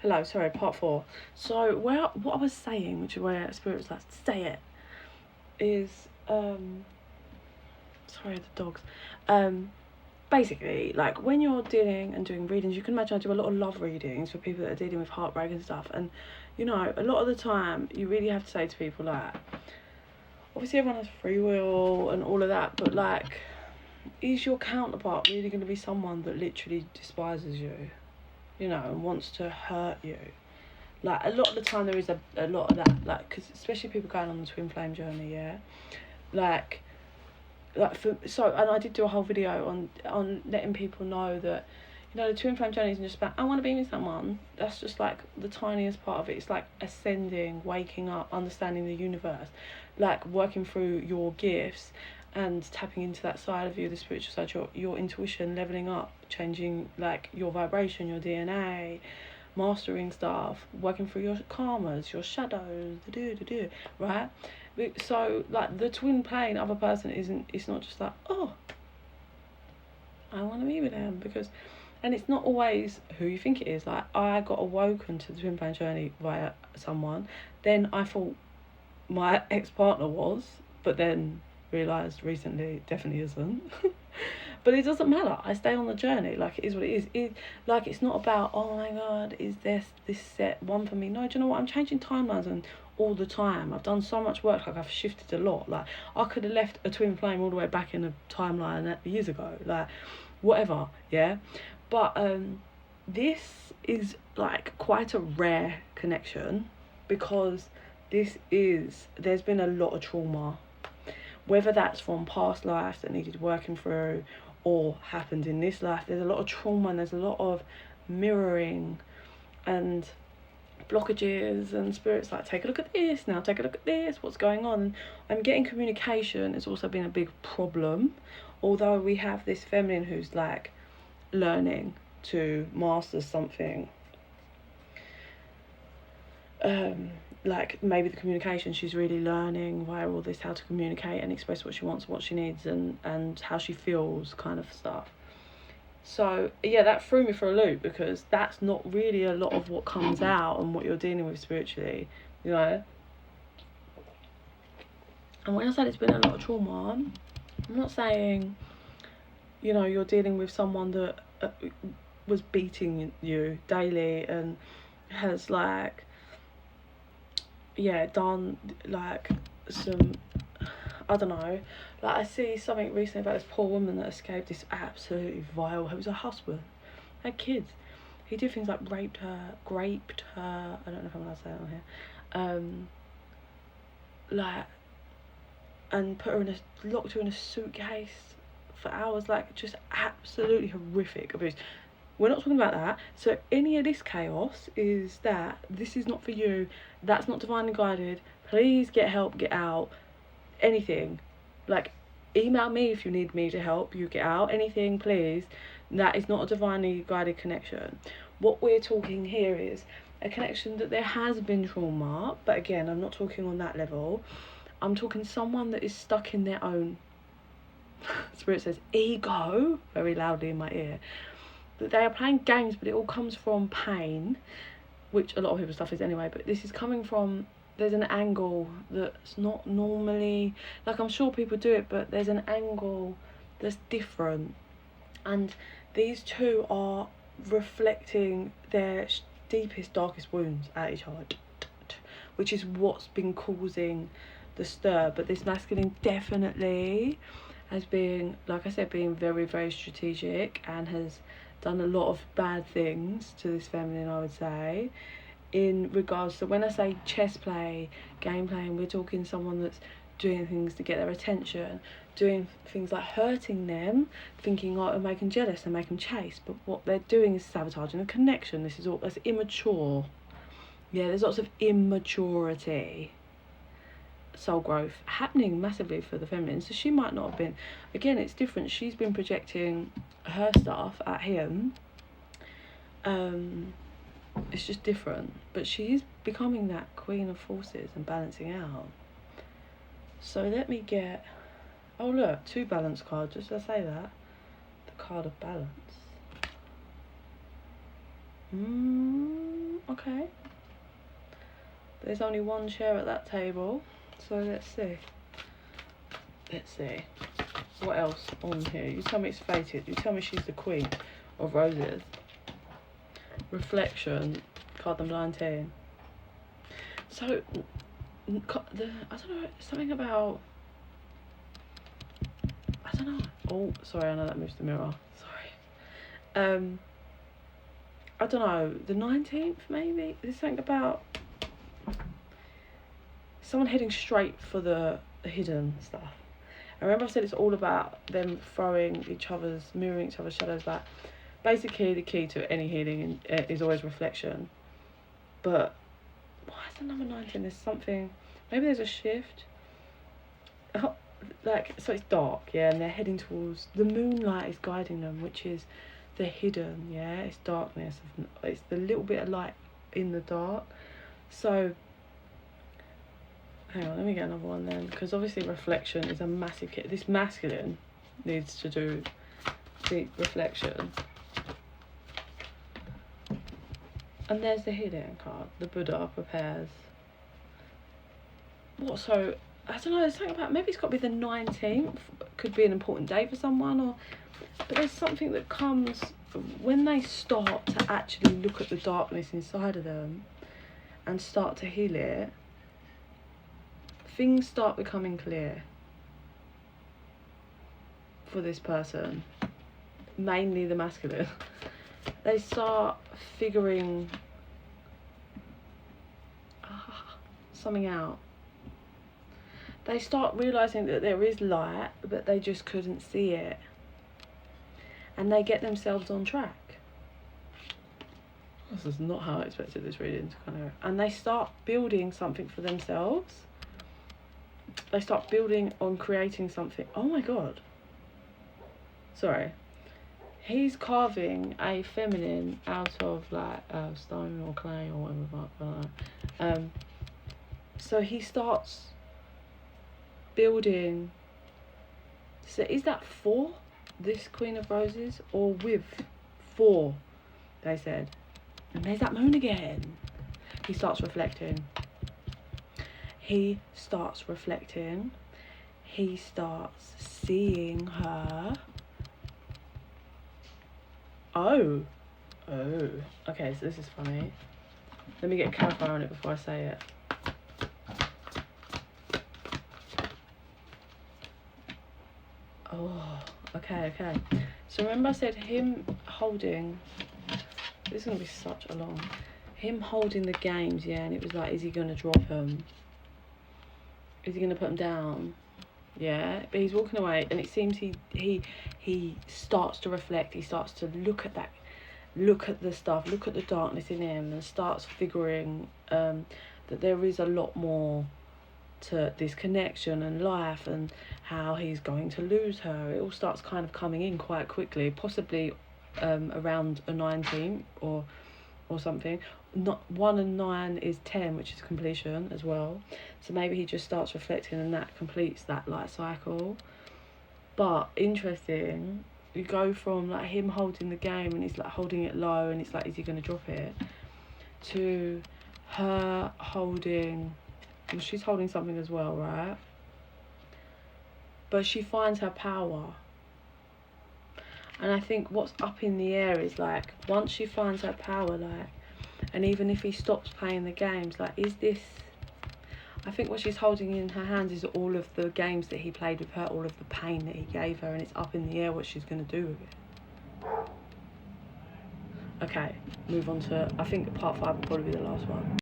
Hello, sorry, part four. So what I was saying, which is where spirit was like, say it, is sorry the dogs. Um Basically, like when you're dealing and doing readings, you can imagine I do a lot of love readings for people that are dealing with heartbreak and stuff. And you know, a lot of the time you really have to say to people like, obviously everyone has free will and all of that, but like, is your counterpart really going to be someone that literally despises you, you know, and wants to hurt you? Like a lot of the time there is a lot of that, like, because especially people going on the twin flame journey, yeah, like so, and I did do a whole video on letting people know that, you know, the twin flame journey isn't just about I want to be with someone. That's just like the tiniest part of it. It's like ascending, waking up, understanding the universe, like working through your gifts and tapping into that side of you, the spiritual side, your intuition, leveling up, changing like your vibration, your DNA, mastering stuff, working through your karmas, your shadows, right? So like the twin plane other person isn't, it's not just like, oh, I want to be with them, because, and it's not always who you think it is. Like I got awoken to the twin plane journey via someone, then I thought my ex-partner was, but then realised recently definitely isn't. But it doesn't matter, I stay on the journey, like it is what it is. Like it's not about, oh my god, is this set one for me? No, do you know what, I'm changing timelines and all the time. I've done so much work, like I've shifted a lot. Like I could have left a twin flame all the way back in a timeline years ago, like whatever, yeah. But this is like quite a rare connection, because there's been a lot of trauma, whether that's from past lives that needed working through or happened in this life. There's a lot of trauma and there's a lot of mirroring and blockages, and spirits like, take a look at this now, take a look at this, what's going on. I'm getting communication has also been a big problem, although we have this feminine who's like learning to master something, like maybe the communication, she's really learning via all this how to communicate and express what she wants, what she needs, and how she feels, kind of stuff. So yeah, that threw me for a loop, because that's not really a lot of what comes out and what you're dealing with spiritually, you know. And when I said it's been a lot of trauma, I'm not saying, you know, you're dealing with someone that was beating you daily and has like, yeah, done like some, I don't know, like I see something recently about this poor woman that escaped this absolutely vile, it was her husband, had kids, he did things like raped her, I don't know if I'm allowed to say it on here, like, and put her in locked her in a suitcase for hours, like just absolutely horrific abuse. We're not talking about that. So any of this chaos is that this is not for you. That's not divinely guided. Please get help, get out. Anything. Like, email me if you need me to help you get out. Anything, please. That is not a divinely guided connection. What we're talking here is a connection that there has been trauma. But again, I'm not talking on that level. I'm talking someone that is stuck in their own, Spirit says, ego, very loudly in my ear. That they are playing games, but it all comes from pain, which a lot of people's stuff is anyway, but this is coming from, there's an angle that's not normally, like I'm sure people do it, but there's an angle that's different, and these two are reflecting their deepest, darkest wounds at each other, which is what's been causing the stir. But this masculine definitely has been, like I said, being very, very strategic, and has done a lot of bad things to this feminine, I would say, in regards to, when I say chess play, game playing, we're talking someone that's doing things to get their attention, doing things like hurting them, thinking, oh, it'll make them jealous and make them chase, but what they're doing is sabotaging the connection. This is all, that's immature. Yeah, there's lots of immaturity, soul growth happening massively for the feminine. So she might not have been, again, it's different, she's been projecting her stuff at him, it's just different, but she's becoming that queen of forces and balancing out. So let me get, oh look, 2 balance cards, just to say that, the card of balance. Okay. There's only one chair at that table, so let's see. Let's see. What else on here? You tell me it's fated. You tell me she's the queen of roses. Reflection, card number 19. So, I don't know, something about, I don't know. Oh, sorry, I know that moves the mirror. Sorry. I don't know, the 19th maybe? There's something about someone heading straight for the hidden stuff. I remember I said it's all about them mirroring each other's shadows. Like, basically the key to any healing is always reflection. But why is the number 19? There's something, maybe there's a shift. Oh, like, so it's dark, yeah, and they're heading towards, the moonlight is guiding them, which is the hidden, yeah, it's darkness, it's the little bit of light in the dark. So hang on, let me get another one then, because obviously reflection is a massive kit. This masculine needs to do the reflection. And there's the hidden card, the Buddha prepares. What, so I don't know, there's something about, maybe it's got to be the 19th, could be an important day for someone, or, but there's something that comes when they start to actually look at the darkness inside of them and start to heal it. Things start becoming clear for this person, mainly the masculine. They start figuring something out. They start realising that there is light, but they just couldn't see it. And they get themselves on track. This is not how I expected this reading to kind of... And they start building something for themselves. They start building on creating something. Oh my God. Sorry. He's carving a feminine out of like stone or clay or whatever. I don't know. So he starts building. So is that for this Queen of Roses or with 4? They said. And there's that moon again. He starts reflecting. He starts reflecting. He starts seeing her. Oh. Okay, so this is funny. Let me get a clarifier on it before I say it. Oh, okay. So remember I said him holding, this is going to be such a long, him holding the games, yeah, and it was like, is he going to drop them? Is he going to put them down? Yeah, but he's walking away, and it seems he starts to reflect. He starts to look at the stuff, look at the darkness in him, and starts figuring that there is a lot more to this connection and life, and how he's going to lose her. It all starts kind of coming in quite quickly, possibly around a 19 or something. Not 1 and 9 is 10, which is completion as well. So maybe he just starts reflecting, and that completes that light cycle. But interesting, you go from like him holding the game, and he's like holding it low, and it's like, is he going to drop it, to her holding, well, she's holding something as well, right? But she finds her power. And I think what's up in the air is like, once she finds her power, like, and even if he stops playing the games, like, is this, I think what she's holding in her hands is all of the games that he played with her, all of the pain that he gave her, and it's up in the air what she's going to do with it. Okay, move on to, I think part 5 will probably be the last one.